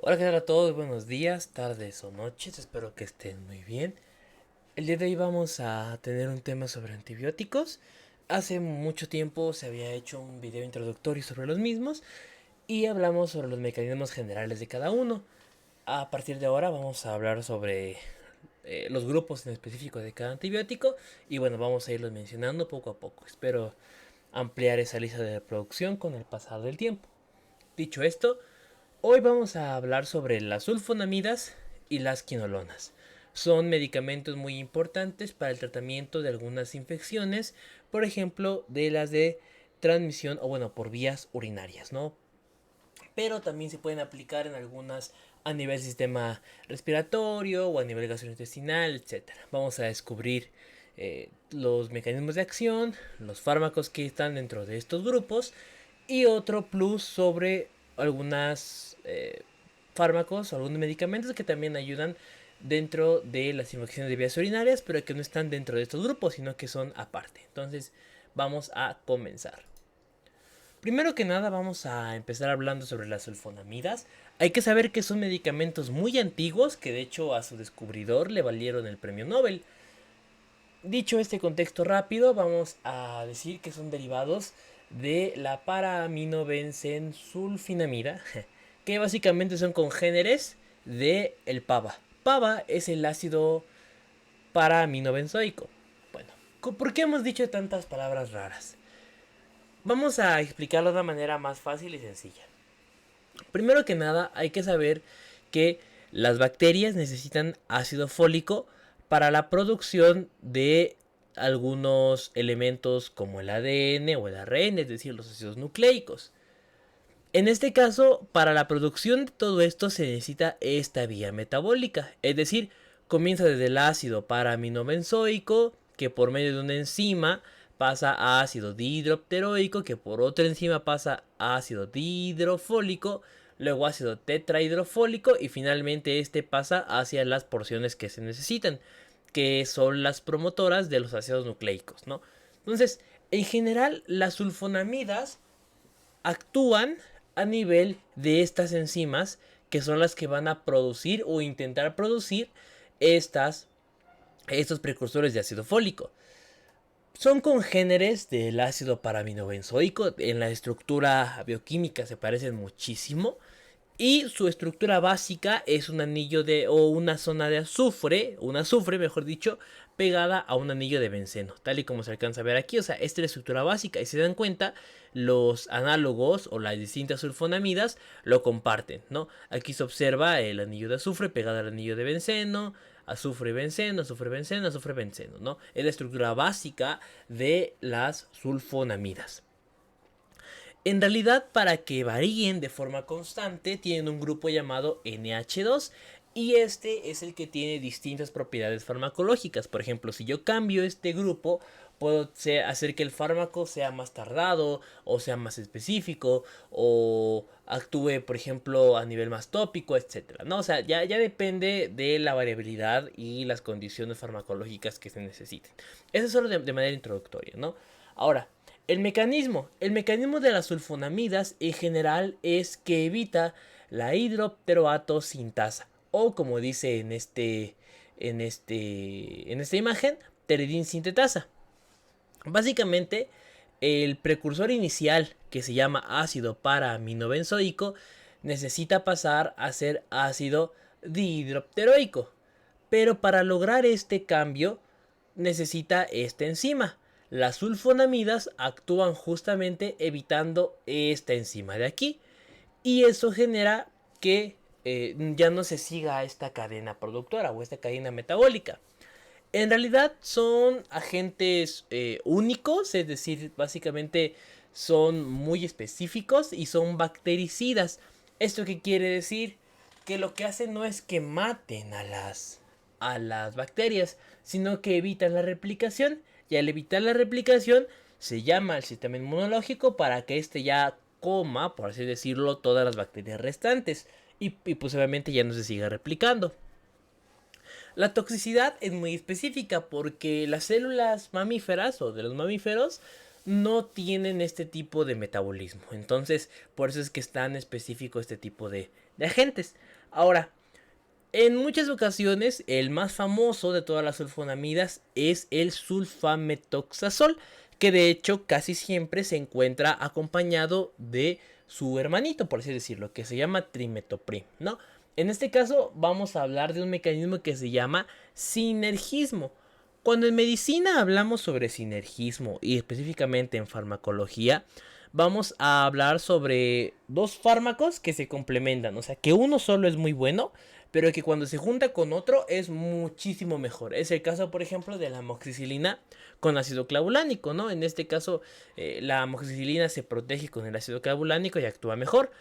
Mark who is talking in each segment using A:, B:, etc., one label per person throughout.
A: Hola, ¿qué tal a todos? Buenos días, tardes o noches, espero que estén muy bien. El día de hoy vamos a tener un tema sobre antibióticos. Hace mucho tiempo se había hecho un video introductorio sobre los mismos y hablamos sobre los mecanismos generales de cada uno. A partir de ahora vamos a hablar sobre los grupos en específico de cada antibiótico y bueno, vamos a irlos mencionando poco a poco. Espero ampliar esa lista de reproducción con el pasar del tiempo. Dicho esto, hoy vamos a hablar sobre las sulfonamidas y las quinolonas. Son medicamentos muy importantes para el tratamiento de algunas infecciones, por ejemplo, de las de transmisión o bueno, por vías urinarias, ¿no? Pero también se pueden aplicar en algunas a nivel sistema respiratorio o a nivel gastrointestinal, etcétera. Vamos a descubrir los mecanismos de acción, los fármacos que están dentro de estos grupos y otro plus sobre algunas fármacos o algunos medicamentos que también ayudan dentro de las infecciones de vías urinarias, pero que no están dentro de estos grupos, sino que son aparte. Entonces, vamos a comenzar. Primero que nada vamos a empezar hablando sobre las sulfonamidas. Hay que saber que son medicamentos muy antiguos que de hecho a su descubridor le valieron el premio Nobel. Dicho este contexto rápido, vamos a decir que son derivados de la paraaminobenzensulfinamida, que básicamente son congéneres de el PABA. PABA es el ácido paraaminobenzoico. Bueno, ¿por qué hemos dicho tantas palabras raras? Vamos a explicarlo de una manera más fácil y sencilla. Primero que nada, hay que saber que las bacterias necesitan ácido fólico para la producción de algunos elementos como el ADN o el ARN, es decir, los ácidos nucleicos. En este caso, para la producción de todo esto se necesita esta vía metabólica, es decir, comienza desde el ácido paraaminobenzoico, que por medio de una enzima pasa a ácido dihidropteroico, que por otra enzima pasa a ácido dihidrofólico, luego ácido tetrahidrofólico y finalmente este pasa hacia las porciones que se necesitan, que son las promotoras de los ácidos nucleicos, ¿no? Entonces, en general, las sulfonamidas actúan a nivel de estas enzimas que son las que van a producir o intentar producir estos precursores de ácido fólico. Son congéneres del ácido paraminobenzoico. En la estructura bioquímica se parecen muchísimo. Y su estructura básica es un anillo de o una zona de azufre, un azufre mejor dicho, pegada a un anillo de benceno, tal y como se alcanza a ver aquí. O sea, esta es la estructura básica y si se dan cuenta, los análogos o las distintas sulfonamidas lo comparten, ¿no? Aquí se observa el anillo de azufre pegado al anillo de benceno, azufre, benceno, azufre, benceno, azufre, benceno, ¿no? Es la estructura básica de las sulfonamidas. En realidad, para que varíen de forma constante, tienen un grupo llamado NH2 y este es el que tiene distintas propiedades farmacológicas. Por ejemplo, si yo cambio este grupo, puedo hacer que el fármaco sea más tardado o sea más específico o actúe, por ejemplo, a nivel más tópico, etcétera, ¿no? O sea, ya depende de la variabilidad y las condiciones farmacológicas que se necesiten. Eso es solo de manera introductoria, ¿no? Ahora, el mecanismo de las sulfonamidas en general es que evita la hidropteroato sintasa o como dice en esta imagen, teridin sintetasa. Básicamente, el precursor inicial que se llama ácido paraaminobenzoico necesita pasar a ser ácido dihidropteroico. Pero para lograr este cambio necesita esta enzima. Las sulfonamidas actúan justamente evitando esta enzima de aquí. Y eso genera que ya no se siga esta cadena productora o esta cadena metabólica. En realidad son agentes únicos, es decir, básicamente son muy específicos y son bactericidas. ¿Esto qué quiere decir? Que lo que hacen no es que maten a las bacterias, sino que evitan la replicación. Y al evitar la replicación se llama al sistema inmunológico para que éste ya coma, por así decirlo, todas las bacterias restantes. Y pues obviamente ya no se siga replicando. La toxicidad es muy específica porque las células mamíferas o de los mamíferos no tienen este tipo de metabolismo. Entonces, por eso es que es tan específico este tipo de agentes. Ahora, en muchas ocasiones, el más famoso de todas las sulfonamidas es el sulfametoxazol, que de hecho casi siempre se encuentra acompañado de su hermanito, por así decirlo, que se llama trimetoprim, ¿no? En este caso vamos a hablar de un mecanismo que se llama sinergismo. Cuando en medicina hablamos sobre sinergismo y específicamente en farmacología, vamos a hablar sobre dos fármacos que se complementan, o sea, que uno solo es muy bueno, pero que cuando se junta con otro es muchísimo mejor. Es el caso, por ejemplo, de la amoxicilina con ácido clavulánico, ¿no? En este caso, la amoxicilina se protege con el ácido clavulánico y actúa mejor.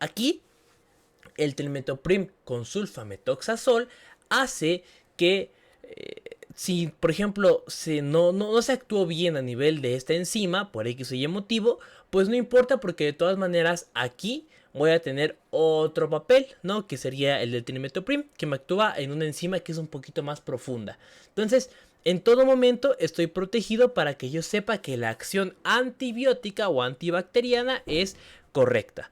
A: Aquí, el trimethoprim con sulfametoxazol hace que si por ejemplo no se actuó bien a nivel de esta enzima por X o Y motivo, pues no importa, porque de todas maneras aquí voy a tener otro papel, ¿no? Que sería el del trimethoprim, que me actúa en una enzima que es un poquito más profunda. Entonces, en todo momento estoy protegido para que yo sepa que la acción antibiótica o antibacteriana es correcta.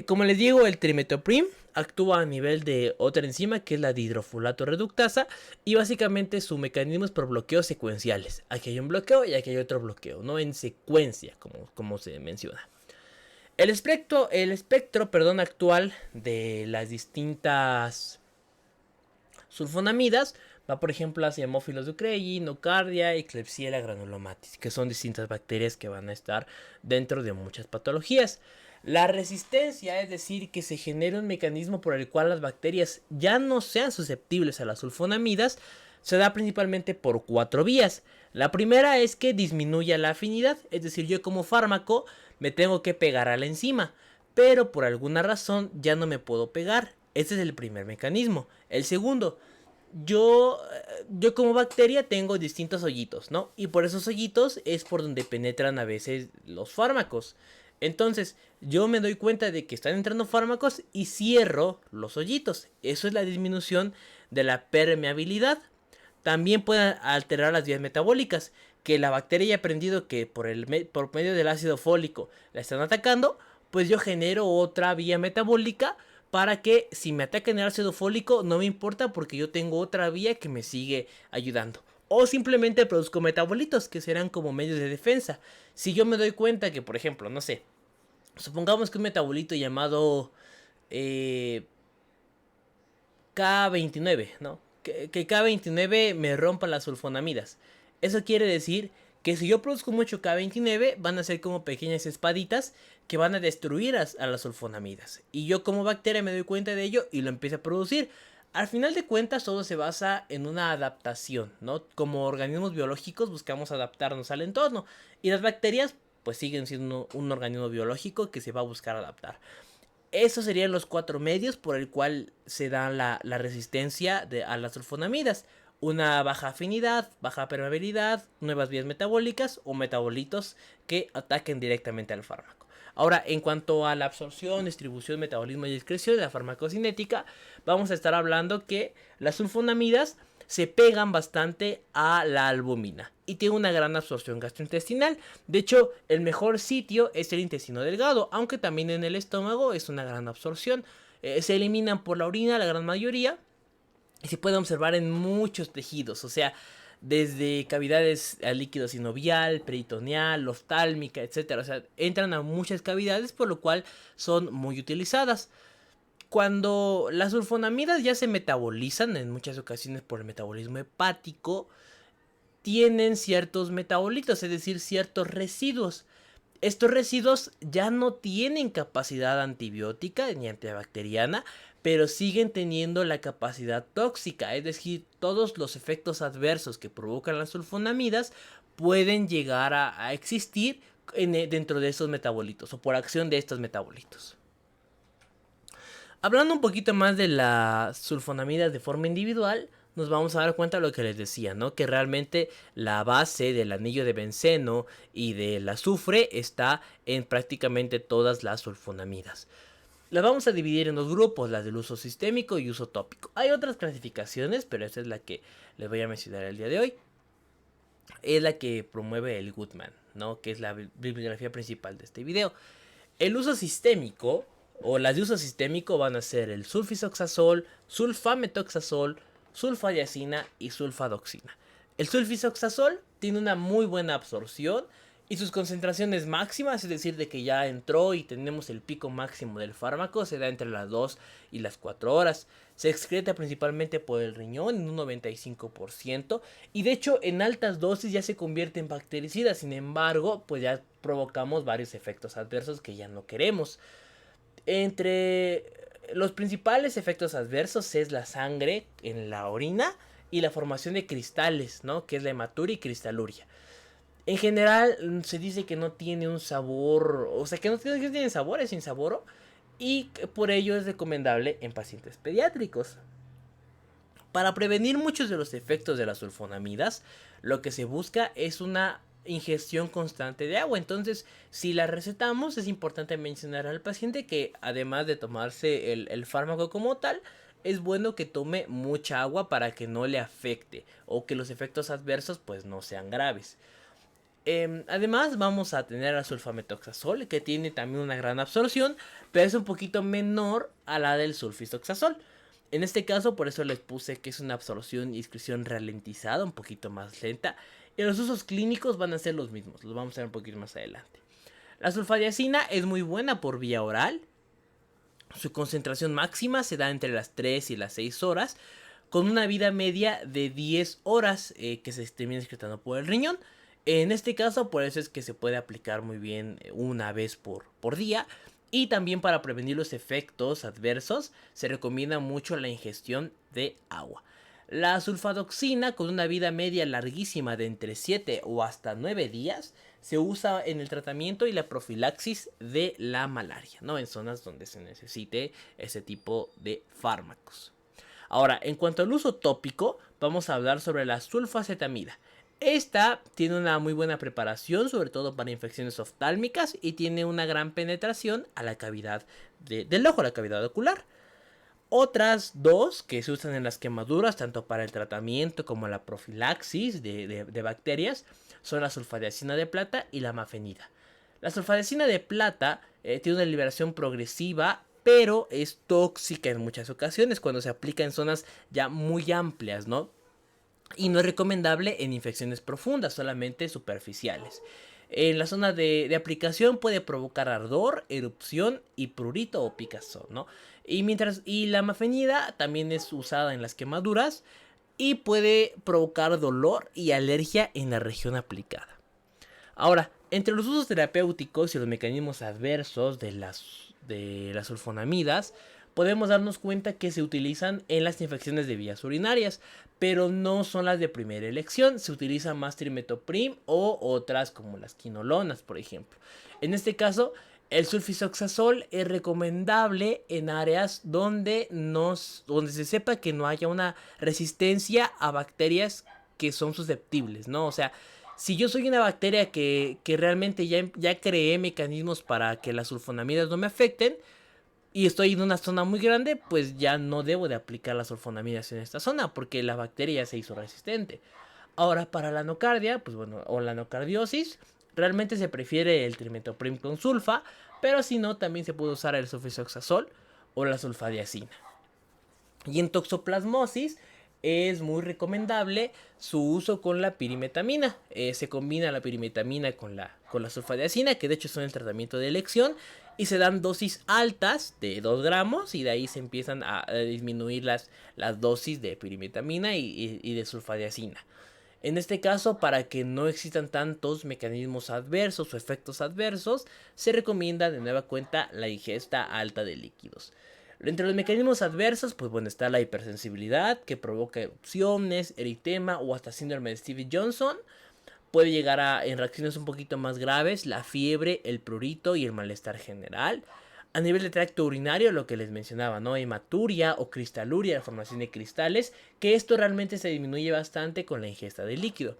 A: Como les digo, el trimethoprim actúa a nivel de otra enzima que es la dihidrofolato reductasa, y básicamente su mecanismo es por bloqueos secuenciales. Aquí hay un bloqueo y aquí hay otro bloqueo, no en secuencia como se menciona. El espectro actual de las distintas sulfonamidas va, por ejemplo, hacia Haemophilus ducreyi, Nocardia y Klebsiella granulomatis, que son distintas bacterias que van a estar dentro de muchas patologías. La resistencia, es decir, que se genere un mecanismo por el cual las bacterias ya no sean susceptibles a las sulfonamidas, se da principalmente por 4 vías. La primera es que disminuya la afinidad, es decir, yo como fármaco me tengo que pegar a la enzima, pero por alguna razón ya no me puedo pegar. Ese es el primer mecanismo. El segundo, yo, yo como bacteria tengo distintos hoyitos, ¿no? Y por esos hoyitos es por donde penetran a veces los fármacos. Entonces, yo me doy cuenta de que están entrando fármacos y cierro los hoyitos. Eso es la disminución de la permeabilidad. También pueden alterar las vías metabólicas, que la bacteria ya ha aprendido que por medio del ácido fólico la están atacando, pues yo genero otra vía metabólica para que si me atacan el ácido fólico no me importa, porque yo tengo otra vía que me sigue ayudando. O simplemente produzco metabolitos que serán como medios de defensa. Si yo me doy cuenta que, por ejemplo, no sé, supongamos que un metabolito llamado eh, K29, ¿no? Que K29 me rompa las sulfonamidas. Eso quiere decir que si yo produzco mucho K29, van a ser como pequeñas espaditas que van a destruir a las sulfonamidas. Y yo como bacteria me doy cuenta de ello y lo empiezo a producir. Al final de cuentas, todo se basa en una adaptación, ¿no? Como organismos biológicos buscamos adaptarnos al entorno. Y las bacterias pues siguen siendo un organismo biológico que se va a buscar adaptar. Esos serían los 4 medios por el cual se da la resistencia a las sulfonamidas. Una baja afinidad, baja permeabilidad, nuevas vías metabólicas o metabolitos que ataquen directamente al fármaco. Ahora, en cuanto a la absorción, distribución, metabolismo y excreción de la farmacocinética, vamos a estar hablando que las sulfonamidas se pegan bastante a la albúmina y tiene una gran absorción gastrointestinal. De hecho, el mejor sitio es el intestino delgado, aunque también en el estómago es una gran absorción. Se eliminan por la orina la gran mayoría y se puede observar en muchos tejidos, o sea, desde cavidades al líquido sinovial, peritoneal, oftálmica, etcétera. O sea, entran a muchas cavidades, por lo cual son muy utilizadas. Cuando las sulfonamidas ya se metabolizan, en muchas ocasiones por el metabolismo hepático, tienen ciertos metabolitos, es decir, ciertos residuos. Estos residuos ya no tienen capacidad antibiótica ni antibacteriana, pero siguen teniendo la capacidad tóxica, es decir, todos los efectos adversos que provocan las sulfonamidas pueden llegar a existir dentro de esos metabolitos o por acción de estos metabolitos. Hablando un poquito más de las sulfonamidas de forma individual, nos vamos a dar cuenta de lo que les decía, ¿no? Que realmente la base del anillo de benceno y del azufre está en prácticamente todas las sulfonamidas. Las vamos a dividir en dos grupos, las del uso sistémico y uso tópico. Hay otras clasificaciones, pero esta es la que les voy a mencionar el día de hoy. Es la que promueve el Goodman, ¿no? Que es la bibliografía principal de este video. El uso sistémico, o las de uso sistémico, van a ser el sulfisoxazol, sulfametoxazol, sulfadiazina y sulfadoxina. El sulfisoxazol tiene una muy buena absorción y sus concentraciones máximas, es decir, de que ya entró y tenemos el pico máximo del fármaco, se da entre las 2 y las 4 horas. Se excreta principalmente por el riñón en un 95% y de hecho en altas dosis ya se convierte en bactericida. Sin embargo, pues ya provocamos varios efectos adversos que ya no queremos. Entre los principales efectos adversos es la sangre en la orina y la formación de cristales, ¿no? Que es la hematuria y cristaluria. En general se dice que no tiene un sabor, o sea que no tiene sabor, es insaboro, y por ello es recomendable en pacientes pediátricos. Para prevenir muchos de los efectos de las sulfonamidas, lo que se busca es una ingestión constante de agua. Entonces, si la recetamos, es importante mencionar al paciente que además de tomarse el fármaco como tal, es bueno que tome mucha agua para que no le afecte o que los efectos adversos pues no sean graves. Además vamos a tener a sulfametoxazol, que tiene también una gran absorción, pero es un poquito menor a la del sulfisoxazol. En este caso, por eso les puse que es una absorción y excreción ralentizada, un poquito más lenta. Y los usos clínicos van a ser los mismos, los vamos a ver un poquito más adelante. La sulfadiazina es muy buena por vía oral. Su concentración máxima se da entre las 3 y las 6 horas, con una vida media de 10 horas que se termina excretando por el riñón. En este caso, por eso es que se puede aplicar muy bien una vez por día. Y también para prevenir los efectos adversos, se recomienda mucho la ingestión de agua. La sulfadoxina, con una vida media larguísima de entre 7 o hasta 9 días, se usa en el tratamiento y la profilaxis de la malaria, ¿no? En zonas donde se necesite ese tipo de fármacos. Ahora, en cuanto al uso tópico, vamos a hablar sobre la sulfacetamida. Esta tiene una muy buena preparación, sobre todo para infecciones oftálmicas, y tiene una gran penetración a la cavidad del ojo, a la cavidad ocular. Otras dos que se usan en las quemaduras, tanto para el tratamiento como la profilaxis de bacterias, son la sulfadiazina de plata y la mafenida. La sulfadiazina de plata tiene una liberación progresiva, pero es tóxica en muchas ocasiones cuando se aplica en zonas ya muy amplias, ¿no? Y no es recomendable en infecciones profundas, solamente superficiales. En la zona de aplicación puede provocar ardor, erupción y prurito o picazón, ¿no? Y la mafenida también es usada en las quemaduras y puede provocar dolor y alergia en la región aplicada. Ahora, entre los usos terapéuticos y los mecanismos adversos de las sulfonamidas, podemos darnos cuenta que se utilizan en las infecciones de vías urinarias, pero no son las de primera elección. Se utiliza más trimetoprim o otras como las quinolonas, por ejemplo. En este caso, el sulfisoxazol es recomendable en áreas donde se sepa que no haya una resistencia a bacterias que son susceptibles, ¿no? O sea, si yo soy una bacteria que realmente ya creé mecanismos para que las sulfonamidas no me afecten, y estoy en una zona muy grande, pues ya no debo de aplicar las sulfonamidas en esta zona, porque la bacteria ya se hizo resistente. Ahora, para la nocardia, pues bueno, o la nocardiosis, realmente se prefiere el trimetoprim con sulfa, pero si no, también se puede usar el sulfisoxazol o la sulfadiazina. Y en toxoplasmosis es muy recomendable su uso con la pirimetamina. Se combina la pirimetamina con la sulfadiazina, que de hecho son el tratamiento de elección, y se dan dosis altas de 2 gramos y de ahí se empiezan a disminuir las dosis de pirimetamina y de sulfadiazina. En este caso, para que no existan tantos mecanismos adversos o efectos adversos, se recomienda de nueva cuenta la ingesta alta de líquidos. Entre los mecanismos adversos, pues bueno, está la hipersensibilidad, que provoca erupciones, eritema o hasta síndrome de Stevens-Johnson. Puede llegar en reacciones un poquito más graves, la fiebre, el prurito y el malestar general. A nivel de tracto urinario, lo que les mencionaba, ¿no? Hematuria o cristaluria, la formación de cristales, que esto realmente se disminuye bastante con la ingesta de líquido.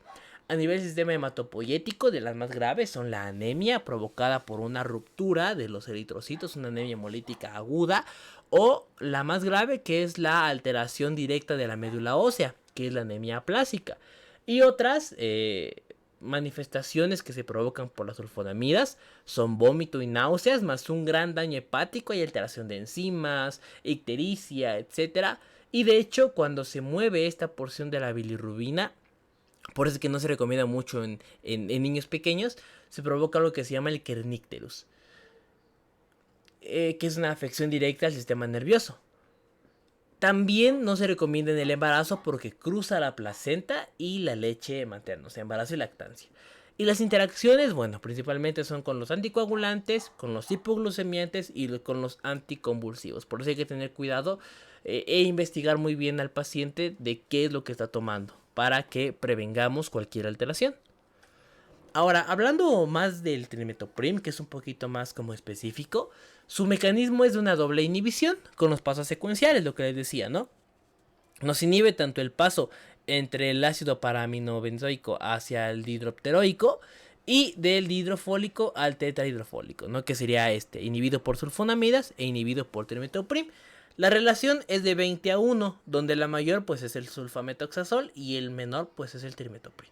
A: A nivel del sistema hematopoyético, de las más graves son la anemia provocada por una ruptura de los eritrocitos, una anemia hemolítica aguda, o la más grave, que es la alteración directa de la médula ósea, que es la anemia aplásica. Y otras manifestaciones que se provocan por las sulfonamidas son vómito y náuseas, más un gran daño hepático y alteración de enzimas, ictericia, etcétera. Y de hecho, cuando se mueve esta porción de la bilirrubina, por eso es que no se recomienda mucho en niños pequeños, se provoca lo que se llama el kernicterus, que es una afección directa al sistema nervioso. También no se recomienda en el embarazo porque cruza la placenta y la leche materna, o sea, embarazo y lactancia. Y las interacciones, bueno, principalmente son con los anticoagulantes, con los hipoglucemiantes y con los anticonvulsivos. Por eso hay que tener cuidado e investigar muy bien al paciente de qué es lo que está tomando para que prevengamos cualquier alteración. Ahora, hablando más del trimetoprim, que es un poquito más como específico, su mecanismo es de una doble inhibición con los pasos secuenciales, lo que les decía, ¿no? Nos inhibe tanto el paso entre el ácido paraaminobenzoico hacia el dihidropteroico y del dihidrofólico al tetrahidrofólico, ¿no? Que sería inhibido por sulfonamidas e inhibido por trimetoprim. La relación es de 20-1, donde la mayor pues es el sulfametoxazol y el menor pues es el trimetoprim.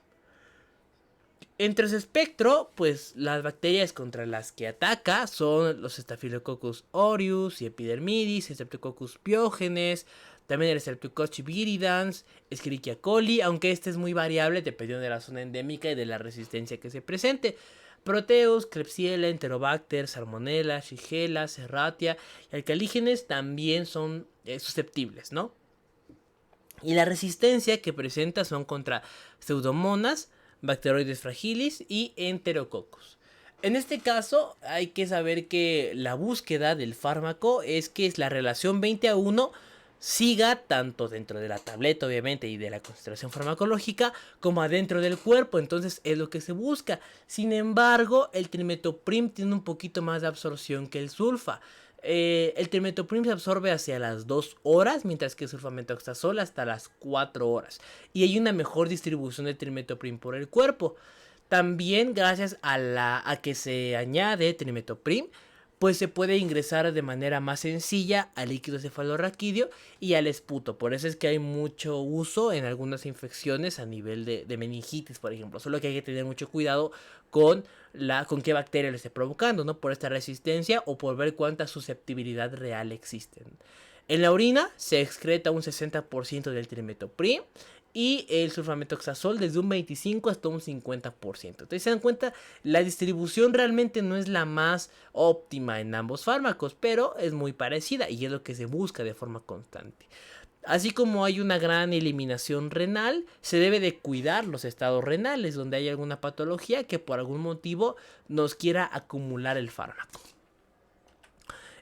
A: Entre su espectro, pues las bacterias contra las que ataca son los Staphylococcus aureus y epidermidis, Streptococcus pyogenes, también el Streptococcus viridans, Escherichia coli, aunque este es muy variable dependiendo de la zona endémica y de la resistencia que se presente. Proteus, Klebsiella, Enterobacter, Salmonella, Shigella, Serratia y Alcalígenes también son susceptibles, ¿no? Y la resistencia que presenta son contra Pseudomonas, Bacteroides fragilis y Enterococcus. En este caso hay que saber que la búsqueda del fármaco es que la relación 20-1 siga tanto dentro de la tableta obviamente y de la concentración farmacológica como adentro del cuerpo, entonces es lo que se busca. Sin embargo, el trimetoprim tiene un poquito más de absorción que el sulfa. El trimetoprim se absorbe hacia las 2 horas, mientras que el sulfametoxazol hasta las 4 horas. Y hay una mejor distribución de trimetoprim por el cuerpo. También gracias a que se añade trimetoprim, pues se puede ingresar de manera más sencilla al líquido cefalorraquídeo y al esputo. Por eso es que hay mucho uso en algunas infecciones a nivel de meningitis, por ejemplo. Solo que hay que tener mucho cuidado con qué bacteria lo esté provocando, ¿no? Por esta resistencia o por ver cuánta susceptibilidad real existe. En la orina se excreta un 60% del trimetoprim y el sulfametoxazol desde un 25 hasta un 50%. Entonces se dan cuenta, la distribución realmente no es la más óptima en ambos fármacos, pero es muy parecida y es lo que se busca de forma constante. Así como hay una gran eliminación renal, se debe de cuidar los estados renales donde hay alguna patología que por algún motivo nos quiera acumular el fármaco.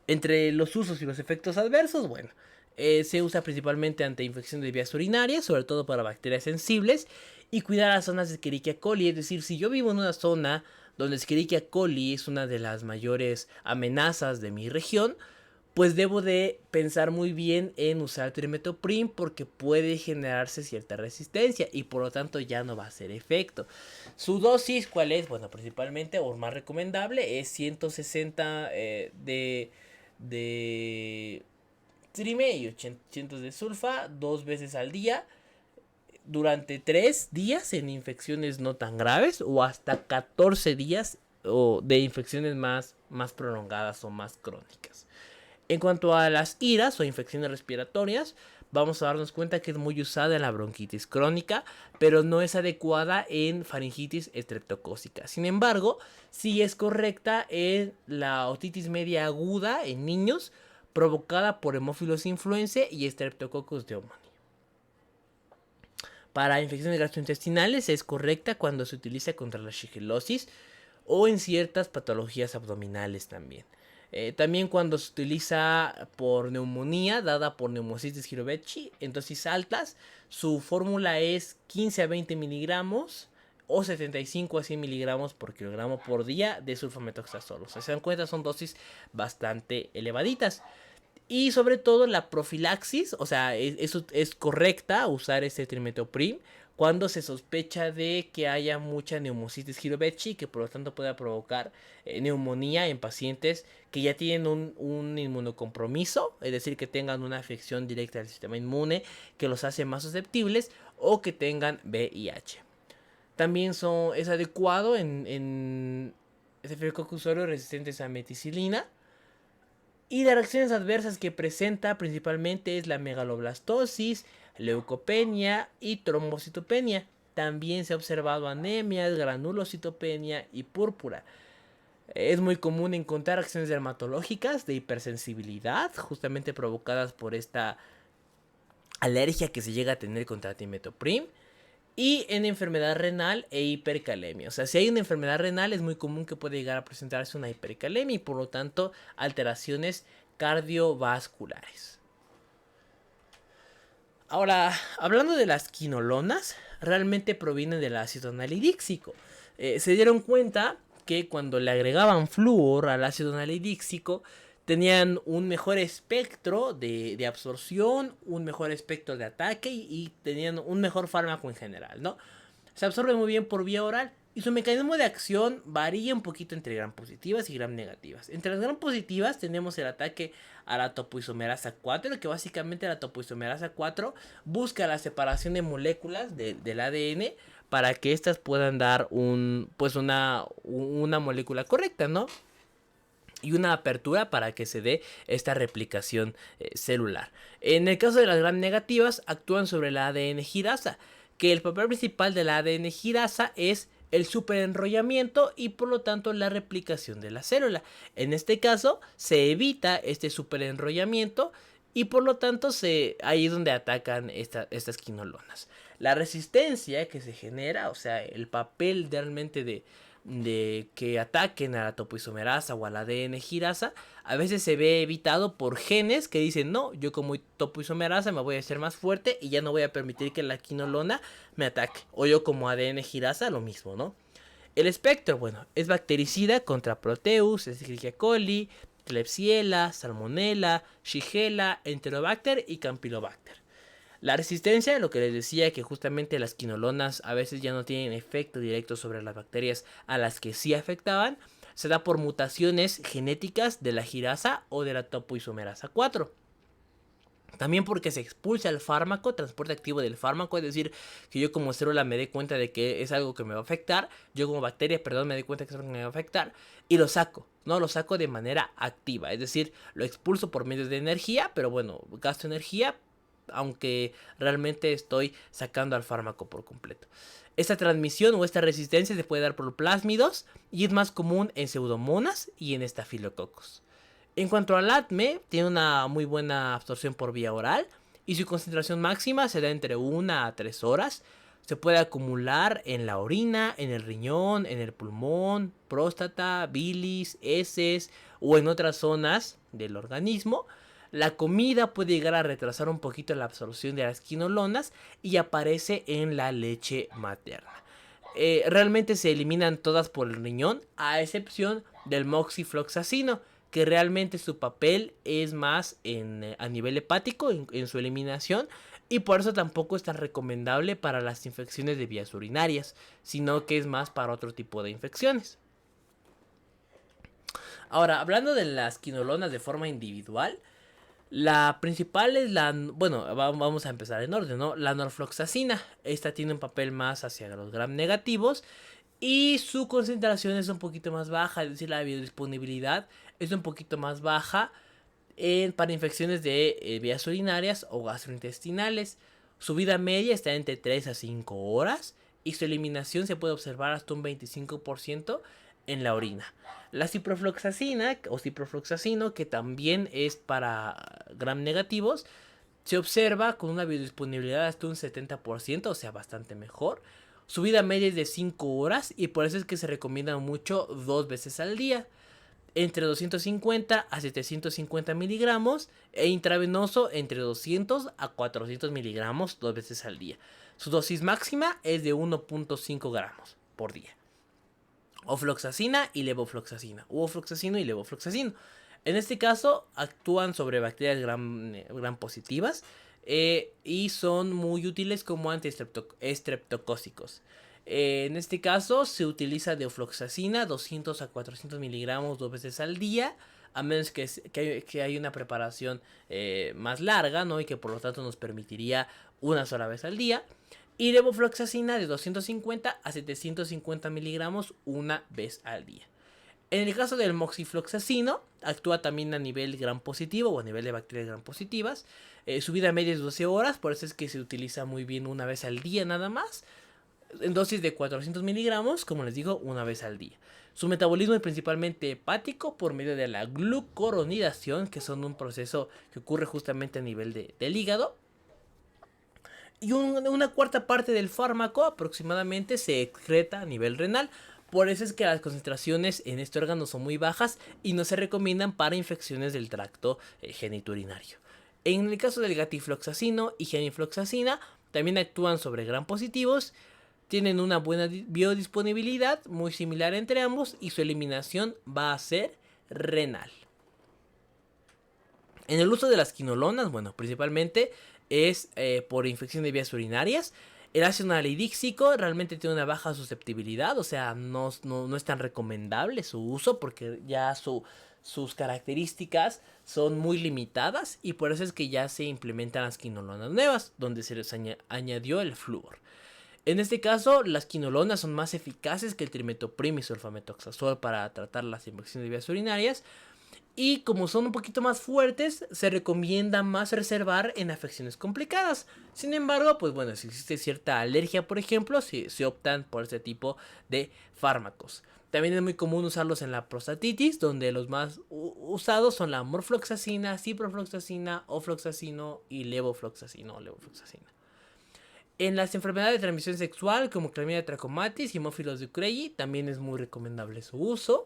A: Entre los usos y los efectos adversos, bueno, se usa principalmente ante infección de vías urinarias, sobre todo para bacterias sensibles, y cuidar las zonas de Escherichia coli. Es decir, si yo vivo en una zona donde Escherichia coli es una de las mayores amenazas de mi región, pues debo de pensar muy bien en usar trimetoprim porque puede generarse cierta resistencia y por lo tanto ya no va a hacer efecto. Su dosis, ¿cuál es? Bueno, principalmente o más recomendable es 160 de trime y 800 de sulfa 2 veces al día durante 3 días en infecciones no tan graves o hasta 14 días o de infecciones más prolongadas o más crónicas. En cuanto a las iras o infecciones respiratorias, vamos a darnos cuenta que es muy usada en la bronquitis crónica, pero no es adecuada en faringitis estreptocócica. Sin embargo, sí es correcta en la otitis media aguda en niños provocada por Haemophilus influenzae y Streptococcus pneumoniae. Para infecciones gastrointestinales es correcta cuando se utiliza contra la shigellosis o en ciertas patologías abdominales también. También cuando se utiliza por neumonía dada por Pneumocystis jirovecii en dosis altas, su fórmula es 15 a 20 miligramos o 75 a 100 miligramos por kilogramo por día de sulfametoxazol. O sea, se dan cuenta, son dosis bastante elevaditas. Y sobre todo la profilaxis, o sea, es correcta usar este trimetoprim cuando se sospecha de que haya mucha Pneumocystis jirovecii, que por lo tanto pueda provocar neumonía en pacientes que ya tienen un inmunocompromiso, es decir, que tengan una afección directa al sistema inmune que los hace más susceptibles o que tengan VIH. También es adecuado en Staphylococcus aureus resistentes a meticilina. Y las reacciones adversas que presenta principalmente es la megaloblastosis, leucopenia y trombocitopenia. También se ha observado anemias, granulocitopenia y púrpura. Es muy común encontrar reacciones dermatológicas de hipersensibilidad, justamente provocadas por esta alergia que se llega a tener contra timetoprim. Y en enfermedad renal e hipercalemia. O sea, si hay una enfermedad renal es muy común que pueda llegar a presentarse una hipercalemia y por lo tanto alteraciones cardiovasculares. Ahora, hablando de las quinolonas, realmente provienen del ácido anhidríxico. Se dieron cuenta que cuando le agregaban flúor al ácido anhidríxico tenían un mejor espectro de absorción, un mejor espectro de ataque y tenían un mejor fármaco en general, ¿no? Se absorbe muy bien por vía oral y su mecanismo de acción varía un poquito entre gram positivas y gram negativas. Entre las gram positivas tenemos el ataque a la topoisomerasa 4, que básicamente la topoisomerasa 4 busca la separación de moléculas del ADN para que éstas puedan dar una molécula correcta, ¿no? Y una apertura para que se dé esta replicación celular. En el caso de las gram negativas, actúan sobre la ADN girasa, que el papel principal de la ADN girasa es el superenrollamiento y por lo tanto la replicación de la célula. En este caso se evita este superenrollamiento y por lo tanto ahí es donde atacan estas quinolonas. La resistencia que se genera, o sea, el papel realmente de que ataquen a la topoisomerasa o al ADN girasa, a veces se ve evitado por genes que dicen, no, yo como topoisomerasa me voy a hacer más fuerte y ya no voy a permitir que la quinolona me ataque. O yo como ADN girasa lo mismo, ¿no? El espectro, bueno, es bactericida contra Proteus, Escherichia coli, Klebsiella, Salmonella, Shigella, Enterobacter y Campylobacter. La resistencia, lo que les decía, que justamente las quinolonas a veces ya no tienen efecto directo sobre las bacterias a las que sí afectaban, se da por mutaciones genéticas de la girasa o de la topoisomerasa 4. También porque se expulsa el fármaco, transporte activo del fármaco, es decir, que yo como célula me dé cuenta de que es algo que me va a afectar, yo como bacteria, perdón, me dé cuenta que es algo que me va a afectar, y lo saco, ¿no? Lo saco de manera activa, es decir, lo expulso por medio de energía, pero bueno, gasto energía, aunque realmente estoy sacando al fármaco por completo. Esta transmisión o esta resistencia se puede dar por plásmidos y es más común en pseudomonas y en estafilococos. En cuanto al ATME, tiene una muy buena absorción por vía oral y su concentración máxima se da entre 1 a 3 horas. Se puede acumular en la orina, en el riñón, en el pulmón, próstata, bilis, heces o en otras zonas del organismo. La comida puede llegar a retrasar un poquito la absorción de las quinolonas y aparece en la leche materna. Realmente se eliminan todas por el riñón, a excepción del moxifloxacino, que realmente su papel es más a nivel hepático en su eliminación y por eso tampoco es tan recomendable para las infecciones de vías urinarias, sino que es más para otro tipo de infecciones. Ahora, hablando de las quinolonas de forma individual, la principal es bueno, vamos a empezar en orden, ¿no? La norfloxacina. Esta tiene un papel más hacia los gram negativos y su concentración es un poquito más baja, es decir, la biodisponibilidad es un poquito más baja para infecciones de vías urinarias o gastrointestinales. Su vida media está entre 3 a 5 horas y su eliminación se puede observar hasta un 25% en la orina. La ciprofloxacina o ciprofloxacino, que también es para gram negativos, se observa con una biodisponibilidad hasta un 70%, o sea, bastante mejor. Su vida media es de 5 horas y por eso es que se recomienda mucho 2 veces al día. Entre 250 a 750 miligramos e intravenoso entre 200 a 400 miligramos 2 veces al día. Su dosis máxima es de 1.5 gramos por día. Ofloxacina y levofloxacina. U ofloxacino y levofloxacino. En este caso actúan sobre bacterias gram positivas y son muy útiles como antiestreptocócicos. En este caso se utiliza de ofloxacina 200 a 400 miligramos 2 veces al día, a menos que hay una preparación más larga, ¿no? Y que por lo tanto nos permitiría una sola vez al día. Y levofloxacina de 250 a 750 miligramos una vez al día. En el caso del moxifloxacino, actúa también a nivel gram positivo o a nivel de bacterias gram positivas. Su vida media es 12 horas, por eso es que se utiliza muy bien una vez al día nada más. En dosis de 400 miligramos, como les digo, una vez al día. Su metabolismo es principalmente hepático por medio de la glucoronidación, que son un proceso que ocurre justamente a nivel del hígado. Y una cuarta parte del fármaco aproximadamente se excreta a nivel renal. Por eso es que las concentraciones en este órgano son muy bajas y no se recomiendan para infecciones del tracto genitourinario. En el caso del gatifloxacino y genifloxacina, también actúan sobre gram positivos, tienen una buena biodisponibilidad, muy similar entre ambos, y su eliminación va a ser renal. En el uso de las quinolonas, bueno, principalmente es por infección de vías urinarias. El ácido anhidríxico realmente tiene una baja susceptibilidad, o sea, no es tan recomendable su uso porque ya sus características son muy limitadas y por eso es que ya se implementan las quinolonas nuevas, donde se les añadió el flúor. En este caso, las quinolonas son más eficaces que el trimetoprima y sulfametoxazol para tratar las infecciones de vías urinarias. Y como son un poquito más fuertes, se recomienda más reservar en afecciones complicadas. Sin embargo, pues bueno, si existe cierta alergia, por ejemplo, se optan por este tipo de fármacos. También es muy común usarlos en la prostatitis, donde los más usados son la morfloxacina, ciprofloxacina, ofloxacino y levofloxacino. En las enfermedades de transmisión sexual, como Chlamydia trachomatis y Haemophilus ducreyi, también es muy recomendable su uso.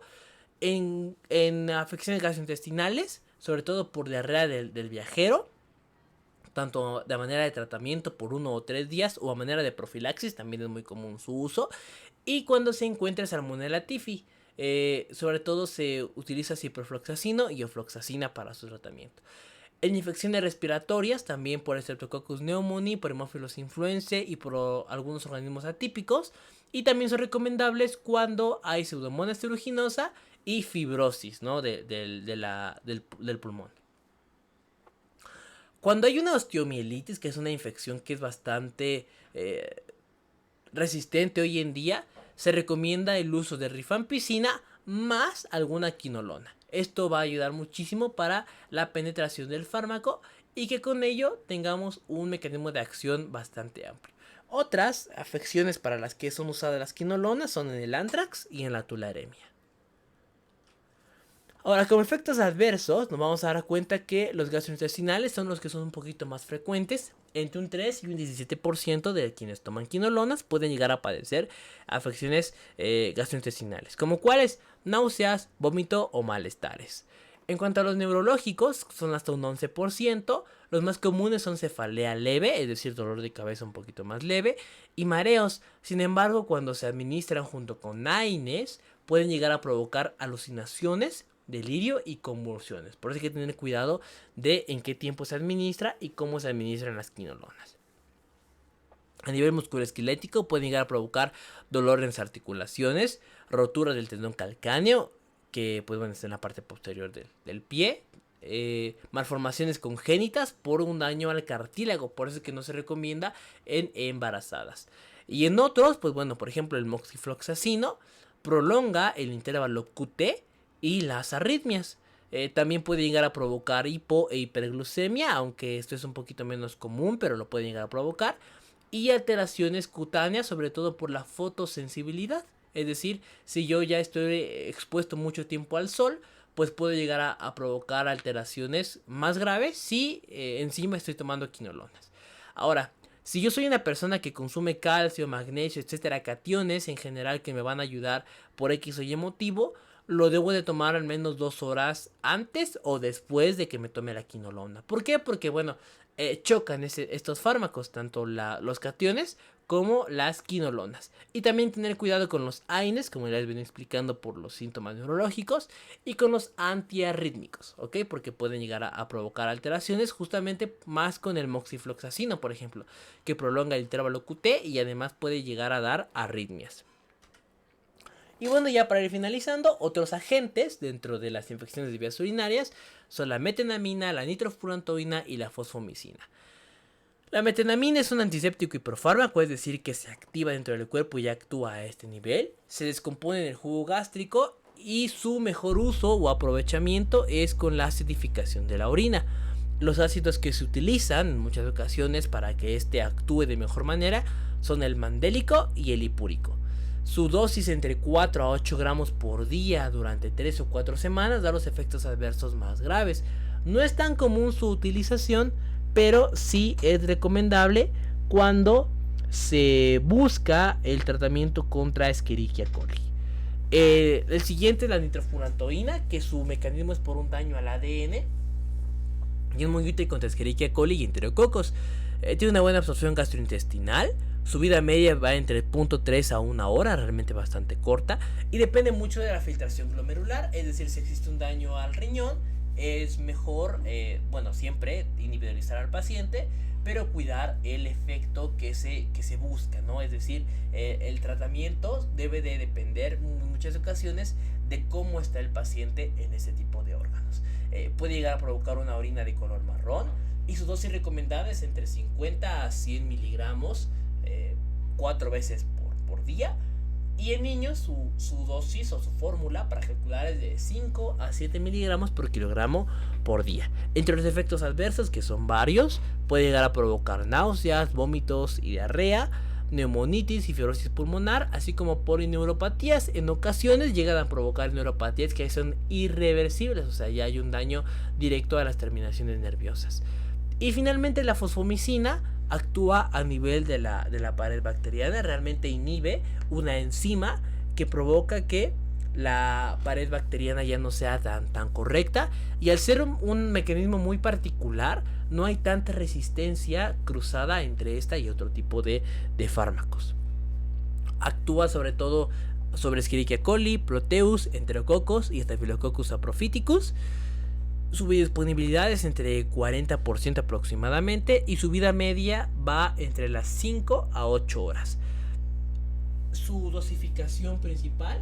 A: En afecciones gastrointestinales, sobre todo por diarrea del viajero, tanto de manera de tratamiento por 1 o 3 días o a manera de profilaxis, también es muy común su uso. Y cuando se encuentra Salmonella typhi, sobre todo se utiliza ciprofloxacino y ofloxacina para su tratamiento. En infecciones respiratorias, también por Streptococcus pneumoniae, por Haemophilus influenzae y por algunos organismos atípicos. Y también son recomendables cuando hay Pseudomonas aeruginosa y fibrosis, ¿no? del pulmón. Cuando hay una osteomielitis, que es una infección que es bastante resistente hoy en día, se recomienda el uso de rifampicina más alguna quinolona. Esto va a ayudar muchísimo para la penetración del fármaco y que con ello tengamos un mecanismo de acción bastante amplio. Otras afecciones para las que son usadas las quinolonas son en el anthrax y en la tularemia. Ahora, como efectos adversos, nos vamos a dar cuenta que los gastrointestinales son los que son un poquito más frecuentes. Entre un 3 y un 17% de quienes toman quinolonas pueden llegar a padecer afecciones gastrointestinales, como cuáles: náuseas, vómito o malestares. En cuanto a los neurológicos, son hasta un 11%. Los más comunes son cefalea leve, es decir, dolor de cabeza un poquito más leve, y mareos. Sin embargo, cuando se administran junto con AINES, pueden llegar a provocar alucinaciones, delirio y convulsiones. Por eso hay que tener cuidado de en qué tiempo se administra y cómo se administran las quinolonas. A nivel musculoesquelético pueden llegar a provocar dolor en las articulaciones, rotura del tendón calcáneo, que pues bueno, está en la parte posterior del pie, malformaciones congénitas por un daño al cartílago, por eso es que no se recomienda en embarazadas. Y en otros, pues bueno, por ejemplo el moxifloxacino prolonga el intervalo QT y las arritmias. También puede llegar a provocar hipo e hiperglucemia, aunque esto es un poquito menos común, pero lo puede llegar a provocar. Y alteraciones cutáneas, sobre todo por la fotosensibilidad. Es decir, si yo ya estoy expuesto mucho tiempo al sol, pues puede llegar a provocar alteraciones más graves si encima estoy tomando quinolonas. Ahora, si yo soy una persona que consume calcio, magnesio, etcétera, cationes en general que me van a ayudar por X o Y motivo, lo debo de tomar al menos 2 horas antes o después de que me tome la quinolona. ¿Por qué? Porque bueno, chocan estos fármacos, tanto los cationes como las quinolonas. Y también tener cuidado con los AINES, como les vengo explicando, por los síntomas neurológicos, y con los antiarrítmicos, ¿ok? Porque pueden llegar a provocar alteraciones, justamente más con el moxifloxacino, por ejemplo, que prolonga el intervalo QT y además puede llegar a dar arritmias. Y bueno, ya para ir finalizando, otros agentes dentro de las infecciones de vías urinarias son la metenamina, la nitrofurantoína y la fosfomicina. La metenamina es un antiséptico y profármaco, es decir, que se activa dentro del cuerpo y actúa a este nivel. Se descompone en el jugo gástrico y su mejor uso o aprovechamiento es con la acidificación de la orina. Los ácidos que se utilizan en muchas ocasiones para que este actúe de mejor manera son el mandélico y el hipúrico. Su dosis entre 4 a 8 gramos por día durante 3 o 4 semanas da los efectos adversos más graves. No es tan común su utilización, pero sí es recomendable cuando se busca el tratamiento contra Escherichia coli. El siguiente es la nitrofurantoína, que su mecanismo es por un daño al ADN y es muy útil contra Escherichia coli y enterococos. Tiene una buena absorción gastrointestinal. Su vida media va entre 0.3 a 1 hora, realmente bastante corta, y depende mucho de la filtración glomerular, es decir, si existe un daño al riñón, es mejor, siempre individualizar al paciente, pero cuidar el efecto que se busca, ¿no? Es decir, el tratamiento debe de depender en muchas ocasiones de cómo está el paciente en ese tipo de órganos. Puede llegar a provocar una orina de color marrón y su dosis recomendada es entre 50 a 100 miligramos 4 veces por día. Y en niños su dosis o su fórmula para calcular es de 5 a 7 miligramos por kilogramo por día. Entre los efectos adversos, que son varios, puede llegar a provocar náuseas, vómitos y diarrea, neumonitis y fibrosis pulmonar, así como polineuropatías. En ocasiones llegan a provocar neuropatías que son irreversibles, o sea, ya hay un daño directo a las terminaciones nerviosas. Y finalmente la fosfomicina actúa a nivel de la pared bacteriana, realmente inhibe una enzima que provoca que la pared bacteriana ya no sea tan correcta, y al ser un mecanismo muy particular no hay tanta resistencia cruzada entre esta y otro tipo de fármacos. Actúa sobre todo sobre Escherichia coli, Proteus, Enterococos y Staphylococcus saprophyticus. Su biodisponibilidad es entre 40% aproximadamente y su vida media va entre las 5 a 8 horas. Su dosificación principal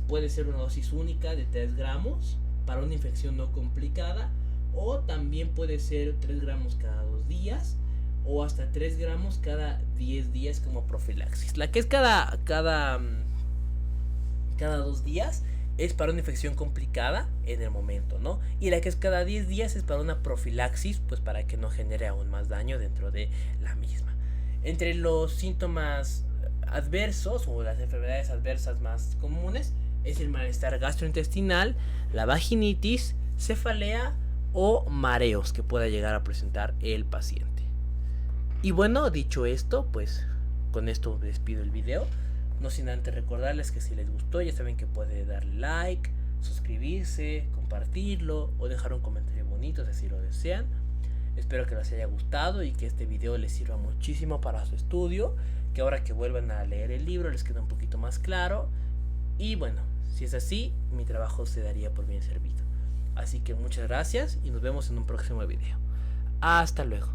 A: puede ser una dosis única de 3 gramos para una infección no complicada, o también puede ser 3 gramos cada 2 días o hasta 3 gramos cada 10 días como profilaxis. La que es cada 2 días es para una infección complicada en el momento, ¿no? Y la que es cada 10 días es para una profilaxis, pues para que no genere aún más daño dentro de la misma. Entre los síntomas adversos o las enfermedades adversas más comunes es el malestar gastrointestinal, la vaginitis, cefalea o mareos que pueda llegar a presentar el paciente. Y bueno, dicho esto, pues con esto despido el video. No sin antes recordarles que si les gustó, ya saben que pueden darle like, suscribirse, compartirlo o dejar un comentario bonito si así lo desean. Espero que les haya gustado y que este video les sirva muchísimo para su estudio, que ahora que vuelvan a leer el libro les quede un poquito más claro. Y bueno, si es así, mi trabajo se daría por bien servido. Así que muchas gracias y nos vemos en un próximo video. Hasta luego.